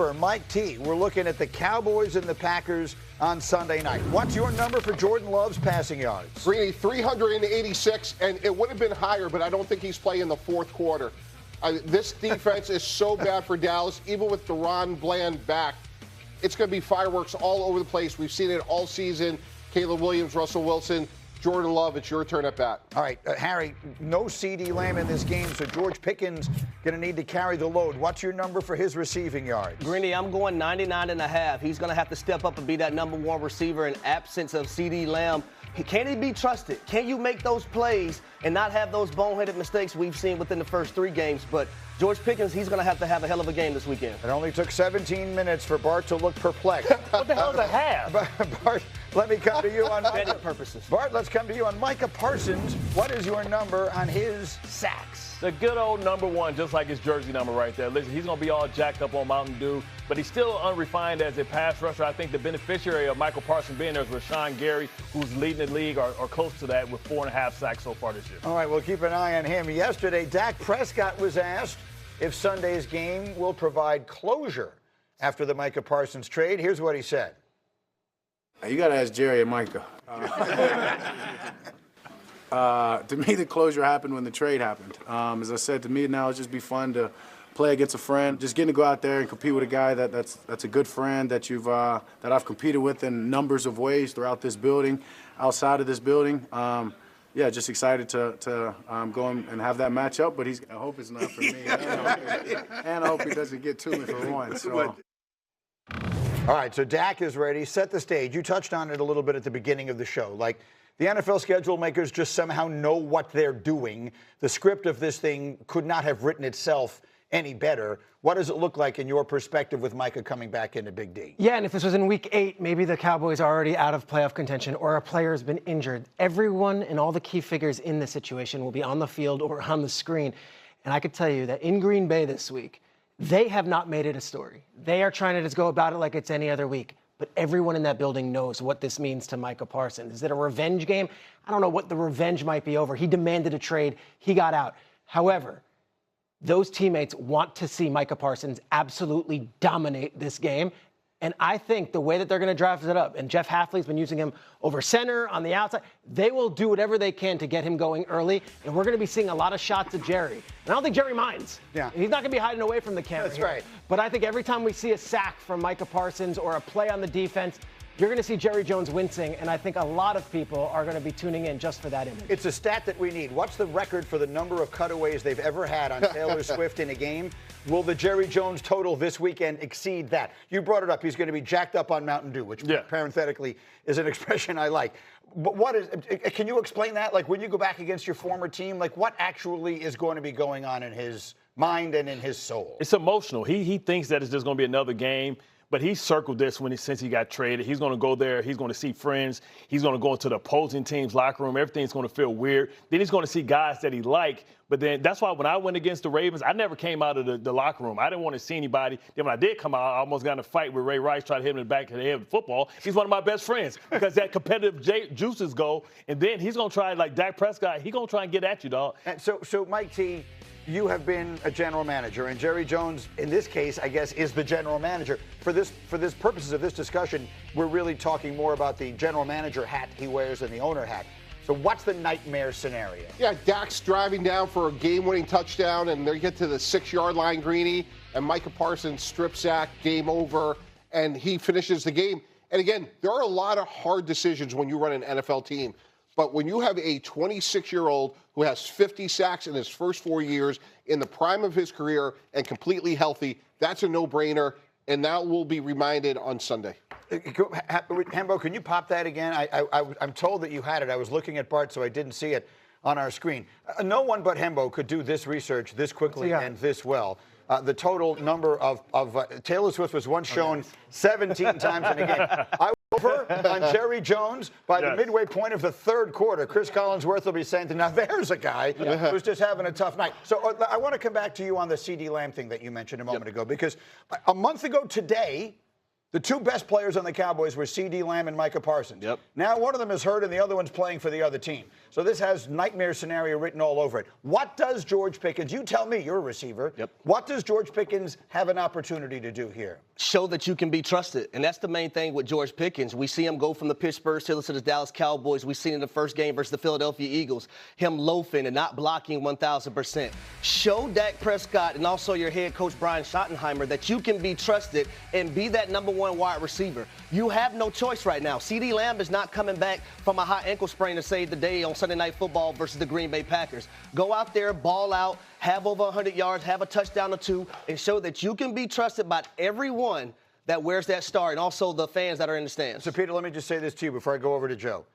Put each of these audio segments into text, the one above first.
number, Mike T. We're looking at the Cowboys and the Packers on Sunday night. What's your number for Jordan Love's passing yards? Greeny, 386, and it would have been higher, but I don't think he's playing the fourth quarter. This defense is so bad for Dallas, even with Deron Bland back. It's going to be fireworks all over the place. We've seen it all season. Caleb Williams, Russell Wilson, Jordan Love, it's your turn at bat. All right, Harry, no CeeDee Lamb in this game, so George Pickens going to need to carry the load. What's your number for his receiving yards? Greeny, I'm going 99.5. He's going to have to step up and be that number one receiver in absence of CeeDee Lamb. Can he be trusted? Can you make those plays and not have those boneheaded mistakes we've seen within the first 3 games? But George Pickens, he's going to have a hell of a game this weekend. It only took 17 minutes for Bart to look perplexed. What the hell is a half? Bart, let me come to you on betting purposes. Bart, let's come to you on Micah Parsons. What is your number on his sacks? The good old number 1, just like his jersey number right there. Listen, he's going to be all jacked up on Mountain Dew, but he's still unrefined as a pass rusher. I think the beneficiary of Michael Parsons being there is Rashawn Gary, who's leading the league or close to that with 4.5 sacks so far this year. All right, we'll keep an eye on him. Yesterday, Dak Prescott was asked if Sunday's game will provide closure after the Micah Parsons trade. Here's what he said. You got to ask Jerry and Micah. To me, the closure happened when the trade happened. As I said, to me now it's just be fun to play against a friend. Just getting to go out there and compete with a guy that's a good friend that that I've competed with in numbers of ways throughout this building, outside of this building. Yeah, just excited to go and have that matchup. But I hope it's not for me, and I hope he doesn't get to me for once. So. All right, so Dak is ready. Set the stage. You touched on it a little bit at the beginning of the show. Like, the NFL schedule makers just somehow know what they're doing. The script of this thing could not have written itself any better. What does it look like in your perspective with Micah coming back into Big D? Yeah, and if this was in week 8, maybe the Cowboys are already out of playoff contention or a player has been injured. Everyone and all the key figures in this situation will be on the field or on the screen. And I could tell you that in Green Bay this week, they have not made it a story. They are trying to just go about it like it's any other week. But everyone in that building knows what this means to Micah Parsons. Is it a revenge game? I don't know what the revenge might be over. He demanded a trade. He got out. However, those teammates want to see Micah Parsons absolutely dominate this game. And I think the way that they're going to draft it up, and Jeff Hafley's been using him over center, on the outside, they will do whatever they can to get him going early. And we're going to be seeing a lot of shots at Jerry. And I don't think Jerry minds. Yeah. He's not going to be hiding away from the camera. That's right. But I think every time we see a sack from Micah Parsons or a play on the defense, you're going to see Jerry Jones wincing, and I think a lot of people are going to be tuning in just for that image. It's a stat that we need. What's the record for the number of cutaways they've ever had on Taylor Swift in a game? Will the Jerry Jones total this weekend exceed that? You brought it up. He's going to be jacked up on Mountain Dew, which parenthetically is an expression I like. But can you explain that? Like, when you go back against your former team, like, what actually is going to be going on in his mind and in his soul? It's emotional. He thinks that it's just going to be another game. But he circled this since he got traded. He's going to go there. He's going to see friends. He's going to go into the opposing team's locker room. Everything's going to feel weird. Then he's going to see guys that he likes. But then that's why when I went against the Ravens, I never came out of the locker room. I didn't want to see anybody. Then when I did come out, I almost got in a fight with Ray Rice, tried to hit him in the back of the head with football. He's one of my best friends because that competitive juices go. And then he's going to try, like Dak Prescott, he's going to try and get at you, dog. And so Mike T., you have been a general manager, and Jerry Jones, in this case, I guess, is the general manager. For this purposes of this discussion, we're really talking more about the general manager hat he wears than the owner hat. So what's the nightmare scenario? Yeah, Dak's driving down for a game-winning touchdown, and they get to the 6-yard line, Greeny, and Micah Parsons strip sack, game over, and he finishes the game. And again, there are a lot of hard decisions when you run an NFL team. But when you have a 26-year-old who has 50 sacks in his first 4 years, in the prime of his career, and completely healthy, that's a no-brainer, and that will be reminded on Sunday. Hembo, can you pop that again? I'm told that you had it. I was looking at Bart, so I didn't see it on our screen. No one but Hembo could do this research this quickly and this well. The total number of Taylor Swift was once shown 17 times in a game. I over on Jerry Jones by the midway point of the third quarter. Chris Collinsworth will be saying, now there's a guy who's just having a tough night. So I want to come back to you on the CeeDee Lamb thing that you mentioned a moment ago, because a month ago today, The two best players on the Cowboys were C.D. Lamb and Micah Parsons. Yep. Now one of them is hurt and the other one's playing for the other team. So this has nightmare scenario written all over it. What does George Pickens, you tell me, you're a receiver. Yep. What does George Pickens have an opportunity to do here? Show that you can be trusted. And that's the main thing with George Pickens. We see him go from the Pittsburgh Steelers to the Dallas Cowboys. We've seen in the first game versus the Philadelphia Eagles, him loafing and not blocking 1,000%. Show Dak Prescott and also your head coach Brian Schottenheimer that you can be trusted and be that number one wide receiver. You have no choice right now. C.D. Lamb is not coming back from a high ankle sprain to save the day on Sunday Night Football versus the Green Bay Packers. Go out there, ball out, have over 100 yards, have a touchdown or two, and show that you can be trusted by everyone that wears that star and also the fans that are in the stands. So, Peter, let me just say this to you before I go over to Joe.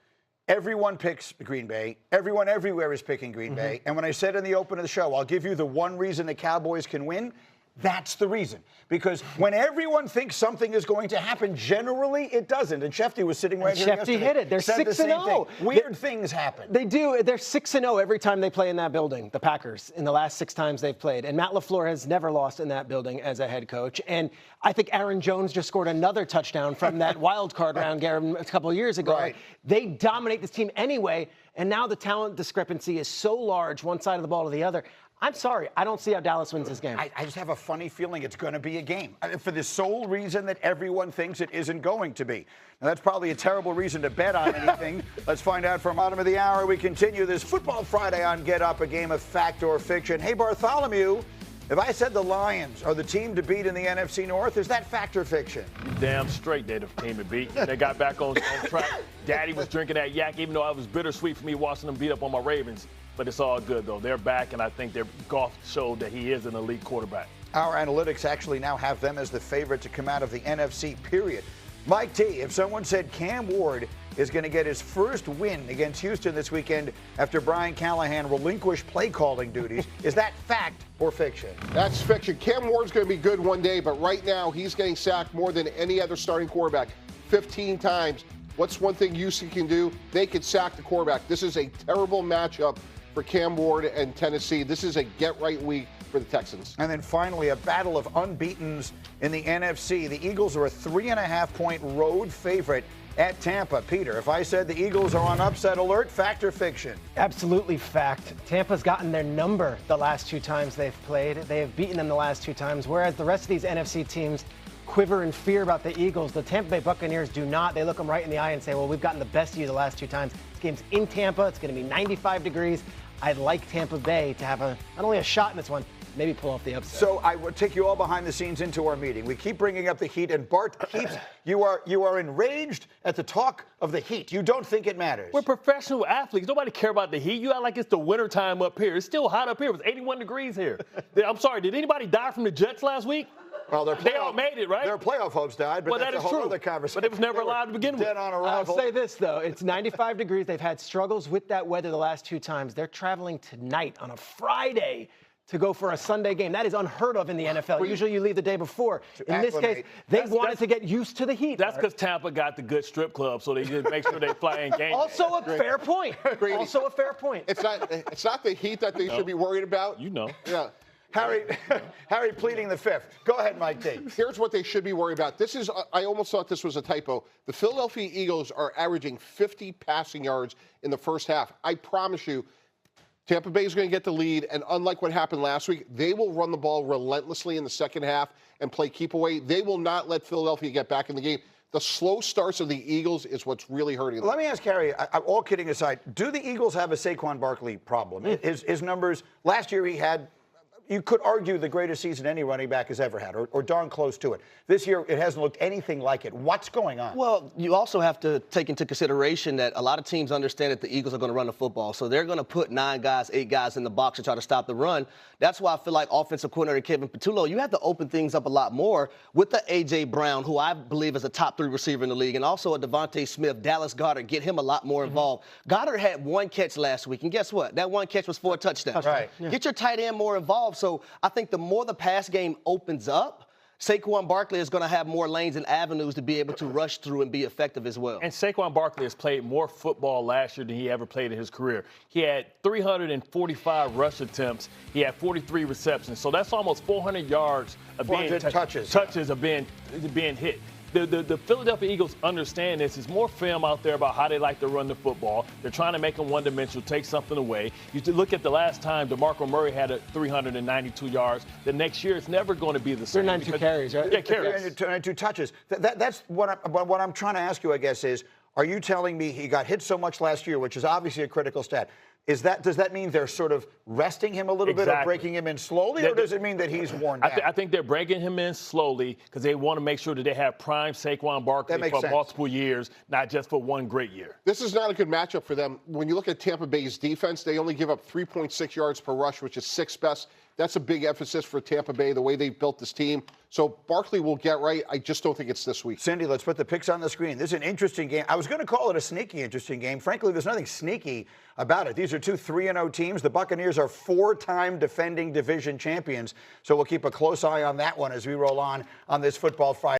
Everyone picks Green Bay. Everyone everywhere is picking Green Bay. And when I said in the open of the show, I'll give you the one reason the Cowboys can win, that's the reason. Because when everyone thinks something is going to happen, generally it doesn't. And Shefty was sitting right here yesterday. Shefty hit it. They're 6-0. Weird things happen. They do. They're 6-0 every time they play in that building, the Packers, in the last 6 times they've played. And Matt LaFleur has never lost in that building as a head coach. And I think Aaron Jones just scored another touchdown from that wild card round game a couple of years ago. Right. They dominate this team anyway. And now the talent discrepancy is so large, one side of the ball to the other. I'm sorry, I don't see how Dallas wins this game. I just have a funny feeling it's going to be a game for the sole reason that everyone thinks it isn't going to be. Now, that's probably a terrible reason to bet on anything. Let's find out from bottom of the hour. We continue this Football Friday on Get Up, a game of fact or fiction. Hey, Bartholomew, if I said the Lions are the team to beat in the NFC North, is that fact or fiction? Damn straight they're the team to beat. They got back on track. Daddy was drinking that yak, even though it was bittersweet for me watching them beat up on my Ravens. But it's all good, though. They're back, and I think their golf showed that he is an elite quarterback. Our analytics actually now have them as the favorite to come out of the NFC, period. Mike T, if someone said Cam Ward is going to get his first win against Houston this weekend after Brian Callahan relinquished play-calling duties, is that fact or fiction? That's fiction. Cam Ward's going to be good one day, but right now he's getting sacked more than any other starting quarterback, 15 times. What's one thing Houston can do? They can sack the quarterback. This is a terrible matchup for Cam Ward and Tennessee. This is a get-right week for the Texans. And then finally, a battle of unbeatens in the NFC. The Eagles are a 3.5-point road favorite at Tampa. Peter, if I said the Eagles are on upset alert, fact or fiction? Absolutely fact. Tampa's gotten their number the last 2 times they've played. They have beaten them the last 2 times, whereas the rest of these NFC teams quiver in fear about the Eagles. The Tampa Bay Buccaneers do not. They look them right in the eye and say, well, we've gotten the best of you the last 2 times. This game's in Tampa. It's going to be 95 degrees. I'd like Tampa Bay to have not only a shot in this one, maybe pull off the upset. So I would take you all behind the scenes into our meeting. We keep bringing up the Heat, and Bart keeps you are enraged at the talk of the Heat. You don't think it matters. We're professional athletes. Nobody care about the Heat. You act like it's the winter time up here. It's still hot up here. It was 81 degrees here. I'm sorry, did anybody die from the Jets last week? Well, they all made it, right? Their playoff hopes died, but well, that's that a whole true. other conversation. But it was never allowed to begin with. Dead on arrival. I'll say this, though. It's 95 degrees. They've had struggles with that weather the last 2 times. They're traveling tonight on a Friday to go for a Sunday game. That is unheard of in the NFL. Usually you leave the day before. In this case, they wanted to get used to the heat. That's because Tampa got the good strip club, so they just make sure they fly in game. Also a fair point. Also a fair point. It's not the Heat that they should be worried about. You know. Yeah. Harry pleading the fifth. Go ahead, Mike D. Here's what they should be worried about. I almost thought this was a typo. The Philadelphia Eagles are averaging 50 passing yards in the first half. I promise you, Tampa Bay is going to get the lead, and unlike what happened last week, they will run the ball relentlessly in the second half and play keep away. They will not let Philadelphia get back in the game. The slow starts of the Eagles is what's really hurting them. Let me ask Harry, all kidding aside, do the Eagles have a Saquon Barkley problem? His numbers, last year he had, you could argue, the greatest season any running back has ever had, or darn close to it. This year, it hasn't looked anything like it. What's going on? Well, you also have to take into consideration that a lot of teams understand that the Eagles are going to run the football. So they're going to put 9 guys, 8 guys in the box to try to stop the run. That's why I feel like offensive coordinator Kevin Patullo, you have to open things up a lot more with the A.J. Brown, who I believe is a top 3 receiver in the league, and also a Devontae Smith, Dallas Goedert, get him a lot more involved. Goddard had 1 catch last week, and guess what? That 1 catch was for a touchdown. Right. Yeah. Get your tight end more involved. So I think the more the pass game opens up, Saquon Barkley is going to have more lanes and avenues to be able to rush through and be effective as well. And Saquon Barkley has played more football last year than he ever played in his career. He had 345 rush attempts. He had 43 receptions. So that's almost 400 yards of 400 touches of being hit. the Philadelphia Eagles understand this. There's more film out there about how they like to run the football. They're trying to make them one-dimensional, take something away. You look at the last time DeMarco Murray had 392 yards. The next year, it's never going to be the same. 92 carries, right? Yeah, carries. 92 touches. That's what I'm trying to ask you, I guess, is are you telling me he got hit so much last year, which is obviously a critical stat? Does that mean they're sort of resting him a little bit or breaking him in slowly, or does it mean that he's worn down? I think they're breaking him in slowly because they want to make sure that they have prime Saquon Barkley for multiple years, not just for one great year. This is not a good matchup for them. When you look at Tampa Bay's defense, they only give up 3.6 yards per rush, which is sixth best. That's a big emphasis for Tampa Bay, the way they've built this team. So Barkley will get right. I just don't think it's this week. Cindy, let's put the picks on the screen. This is an interesting game. I was going to call it a sneaky interesting game. Frankly, there's nothing sneaky about it. These are two 3-0 teams. The Buccaneers are 4-time defending division champions. So we'll keep a close eye on that one as we roll on this Football Friday.